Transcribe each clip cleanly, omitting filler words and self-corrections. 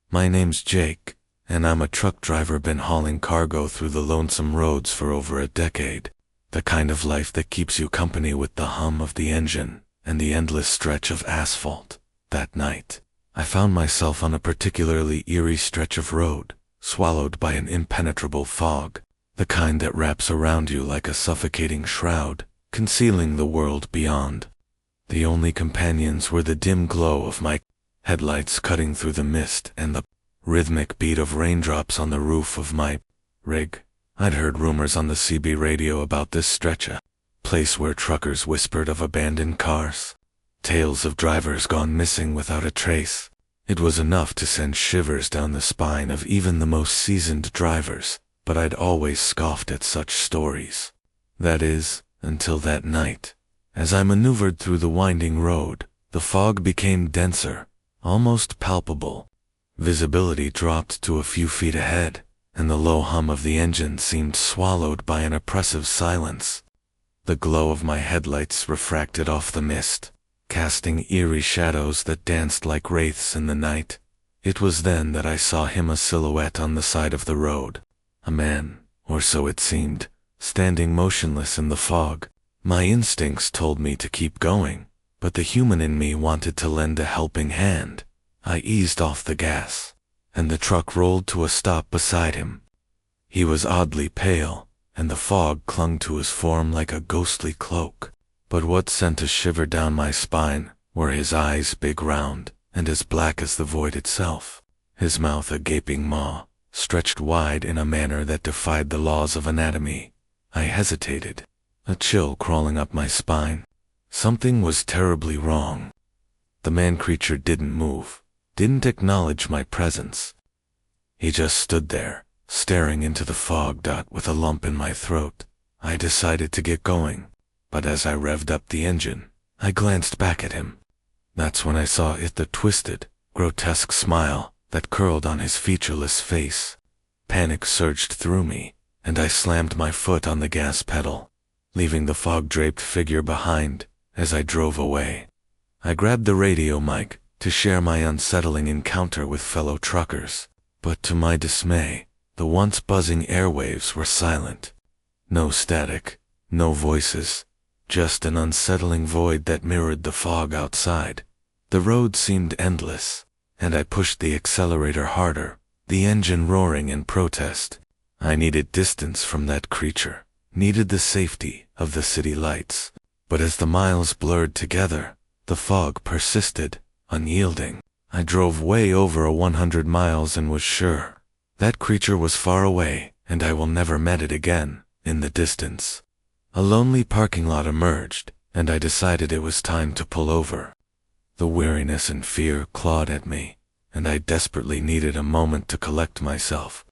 My name's Jake, and I'm a truck driver been hauling cargo through the lonesome roads for over a decade. The kind of life that keeps you company with the hum of the engine and the endless stretch of asphalt. That night, I found myself on a particularly eerie stretch of road, swallowed by an impenetrable fog, the kind that wraps around you like a suffocating shroud, concealing the world beyond. The only companions were the dim glow of my headlights cutting through the mist and the rhythmic beat of raindrops on the roof of my rig. I'd heard rumors on the CB radio about this stretch, a place where truckers whispered of abandoned cars, tales of drivers gone missing without a trace. It was enough to send shivers down the spine of even the most seasoned drivers, but I'd always scoffed at such stories. That is, until that night. As I maneuvered through the winding road, the fog became denser, almost palpable. Visibility dropped to a few feet ahead, and the low hum of the engine seemed swallowed by an oppressive silence. The glow of my headlights refracted off the mist, casting eerie shadows that danced like wraiths in the night. It was then that I saw him, a silhouette on the side of the road. A man, or so it seemed, standing motionless in the fog. My instincts told me to keep going, but the human in me wanted to lend a helping hand. I eased off the gas, and the truck rolled to a stop beside him. He was oddly pale, and the fog clung to his form like a ghostly cloak. But what sent a shiver down my spine were his eyes, big, round, and as black as the void itself. His mouth, a gaping maw, stretched wide in a manner that defied the laws of anatomy. I hesitated, a chill crawling up my spine. Something was terribly wrong. The man-creature didn't move, didn't acknowledge my presence. He just stood there, staring into the fog. With a lump in my throat, I decided to get going, but as I revved up the engine, I glanced back at him. That's when I saw the twisted, grotesque smile that curled on his featureless face. Panic surged through me, and I slammed my foot on the gas pedal, leaving the fog-draped figure behind as I drove away. I grabbed the radio mic to share my unsettling encounter with fellow truckers, but to my dismay, the once buzzing airwaves were silent. No static, no voices, just an unsettling void that mirrored the fog outside. The road seemed endless, and I pushed the accelerator harder, the engine roaring in protest. I needed distance from that creature, needed the safety of the city lights. But as the miles blurred together, the fog persisted, unyielding. I drove way over 100 miles and was sure that creature was far away, and I will never met it again. In the distance, a lonely parking lot emerged, and I decided it was time to pull over. The weariness and fear clawed at me, and I desperately needed a moment to collect myself.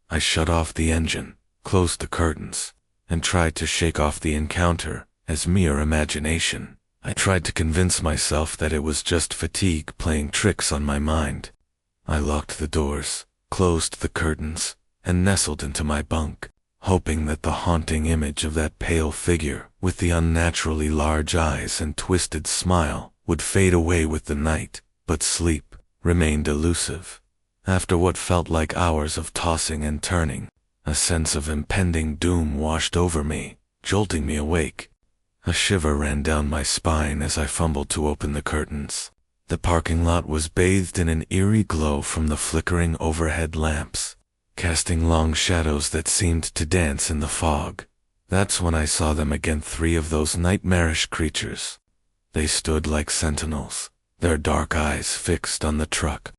I shut off the engine, closed the curtains, and tried to shake off the encounter as mere imagination. I tried to convince myself that it was just fatigue playing tricks on my mind. I locked the doors, closed the curtains, and nestled into my bunk, hoping that the haunting image of that pale figure with the unnaturally large eyes and twisted smile would fade away with the night. But sleep remained elusive. After what felt like hours of tossing and turning, a sense of impending doom washed over me, jolting me awake. A shiver ran down my spine as I fumbled to open the curtains. The parking lot was bathed in an eerie glow from the flickering overhead lamps, casting long shadows that seemed to dance in the fog. That's when I saw them again, 3 of those nightmarish creatures. They stood like sentinels, their dark eyes fixed on the truck.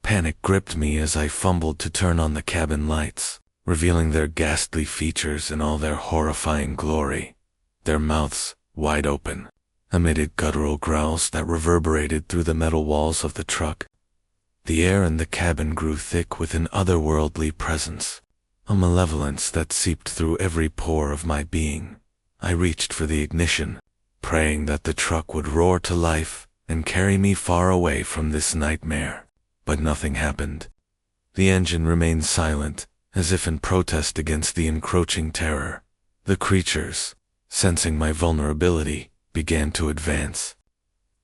Panic gripped me as I fumbled to turn on the cabin lights, revealing their ghastly features in all their horrifying glory. Their mouths, wide open, emitted guttural growls that reverberated through the metal walls of the truck. The air in the cabin grew thick with an otherworldly presence, a malevolence that seeped through every pore of my being. I reached for the ignition, praying that the truck would roar to life and carry me far away from this nightmare. But nothing happened. The engine remained silent, as if in protest against the encroaching terror. The creatures, sensing my vulnerability, began to advance.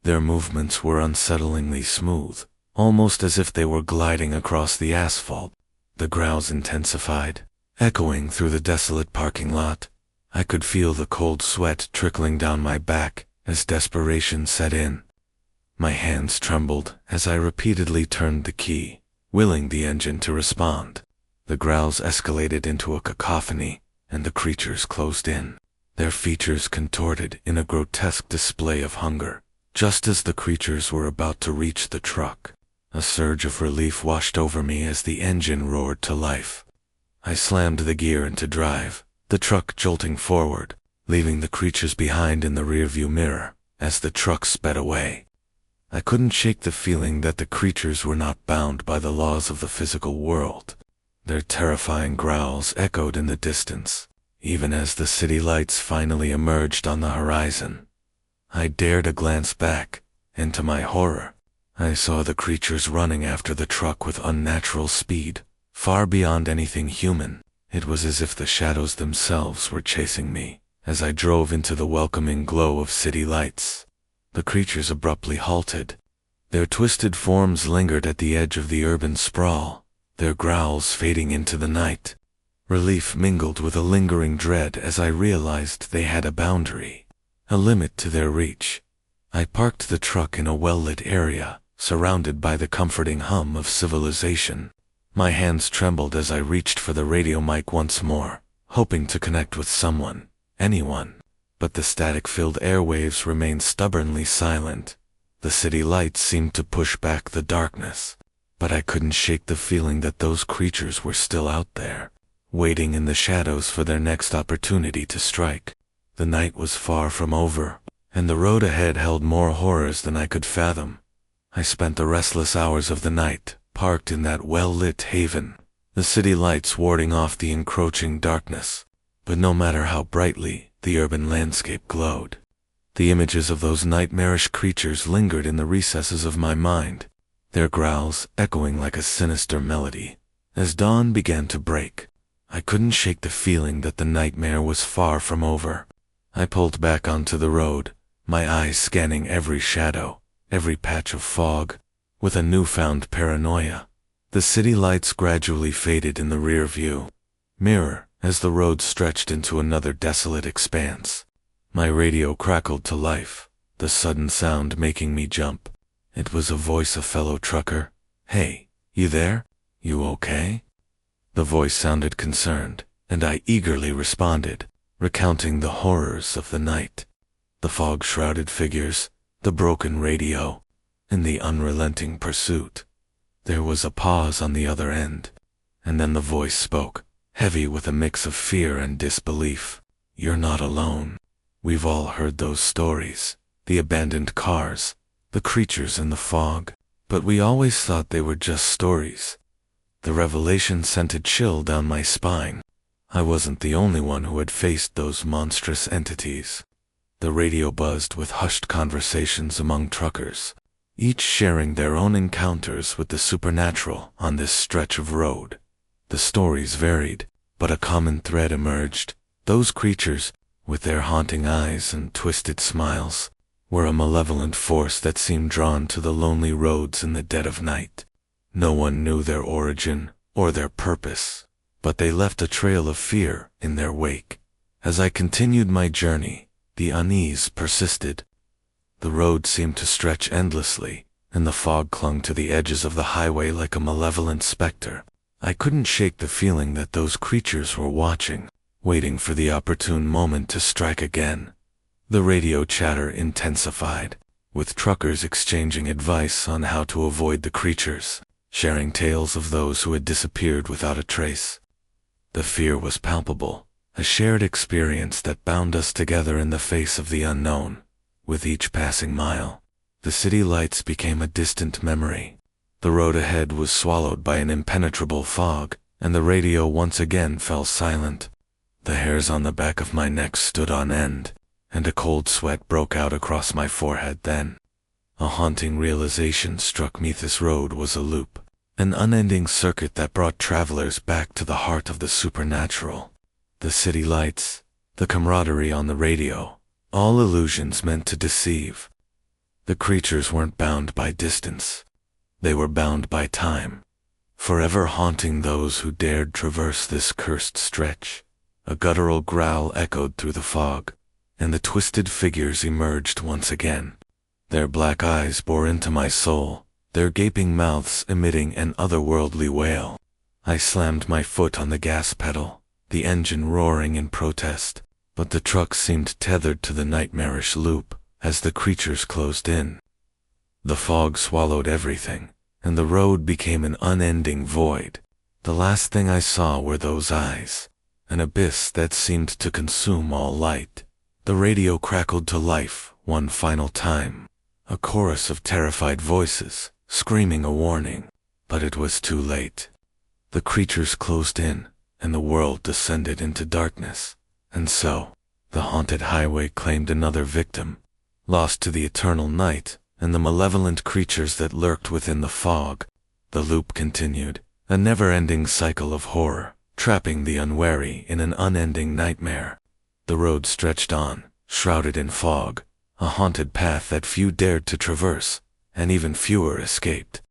Their movements were unsettlingly smooth, almost as if they were gliding across the asphalt. The growls intensified, echoing through the desolate parking lot. I could feel the cold sweat trickling down my back as desperation set in. My hands trembled as I repeatedly turned the key, willing the engine to respond. The growls escalated into a cacophony, and the creatures closed in, their features contorted in a grotesque display of hunger. Just as the creatures were about to reach the truck, a surge of relief washed over me as the engine roared to life. I slammed the gear into drive, the truck jolting forward, leaving the creatures behind in the rearview mirror as the truck sped away. I couldn't shake the feeling that the creatures were not bound by the laws of the physical world. Their terrifying growls echoed in the distance, even as the city lights finally emerged on the horizon. I dared a glance back, and to my horror, I saw the creatures running after the truck with unnatural speed, far beyond anything human. It was as if the shadows themselves were chasing me as I drove into the welcoming glow of city lights. The creatures abruptly halted. Their twisted forms lingered at the edge of the urban sprawl, their growls fading into the night. Relief mingled with a lingering dread as I realized they had a boundary, a limit to their reach. I parked the truck in a well-lit area, surrounded by the comforting hum of civilization. My hands trembled as I reached for the radio mic once more, hoping to connect with someone, anyone. But the static-filled airwaves remained stubbornly silent. The city lights seemed to push back the darkness, but I couldn't shake the feeling that those creatures were still out there, waiting in the shadows for their next opportunity to strike. The night was far from over, and the road ahead held more horrors than I could fathom. I spent the restless hours of the night parked in that well-lit haven, the city lights warding off the encroaching darkness. But no matter how brightly the urban landscape glowed, the images of those nightmarish creatures lingered in the recesses of my mind, their growls echoing like a sinister melody. As dawn began to break, I couldn't shake the feeling that the nightmare was far from over. I pulled back onto the road, my eyes scanning every shadow, every patch of fog, with a newfound paranoia. The city lights gradually faded in the rear view mirror as the road stretched into another desolate expanse. My radio crackled to life, the sudden sound making me jump. It was a voice of fellow trucker. "Hey, you there? You okay?" The voice sounded concerned, and I eagerly responded, recounting the horrors of the night. The fog-shrouded figures, the broken radio, and the unrelenting pursuit. There was a pause on the other end, and then the voice spoke, heavy with a mix of fear and disbelief. "You're not alone. We've all heard those stories, the abandoned cars, the creatures in the fog, but we always thought they were just stories." The revelation sent a chill down my spine. I wasn't the only one who had faced those monstrous entities. The radio buzzed with hushed conversations among truckers, each sharing their own encounters with the supernatural on this stretch of road. The stories varied, but a common thread emerged. Those creatures, with their haunting eyes and twisted smiles, were a malevolent force that seemed drawn to the lonely roads in the dead of night. No one knew their origin or their purpose, but they left a trail of fear in their wake. As I continued my journey, the unease persisted. The road seemed to stretch endlessly, and the fog clung to the edges of the highway like a malevolent specter. I couldn't shake the feeling that those creatures were watching, waiting for the opportune moment to strike again. The radio chatter intensified, with truckers exchanging advice on how to avoid the creatures, sharing tales of those who had disappeared without a trace. The fear was palpable, a shared experience that bound us together in the face of the unknown. With each passing mile, the city lights became a distant memory. The road ahead was swallowed by an impenetrable fog, and the radio once again fell silent. The hairs on the back of my neck stood on end, and a cold sweat broke out across my forehead then. A haunting realization struck me: this road was a loop, an unending circuit that brought travelers back to the heart of the supernatural. The city lights, the camaraderie on the radio, all illusions meant to deceive. The creatures weren't bound by distance. They were bound by time, forever haunting those who dared traverse this cursed stretch. A guttural growl echoed through the fog, and the twisted figures emerged once again. Their black eyes bore into my soul, their gaping mouths emitting an otherworldly wail. I slammed my foot on the gas pedal, the engine roaring in protest, but the truck seemed tethered to the nightmarish loop as the creatures closed in. The fog swallowed everything, and the road became an unending void. The last thing I saw were those eyes, an abyss that seemed to consume all light. The radio crackled to life one final time, a chorus of terrified voices, screaming a warning. But it was too late. The creatures closed in, and the world descended into darkness. And so, the haunted highway claimed another victim, lost to the eternal night and the malevolent creatures that lurked within the fog. The loop continued, a never-ending cycle of horror, trapping the unwary in an unending nightmare. The road stretched on, shrouded in fog, a haunted path that few dared to traverse, and even fewer escaped.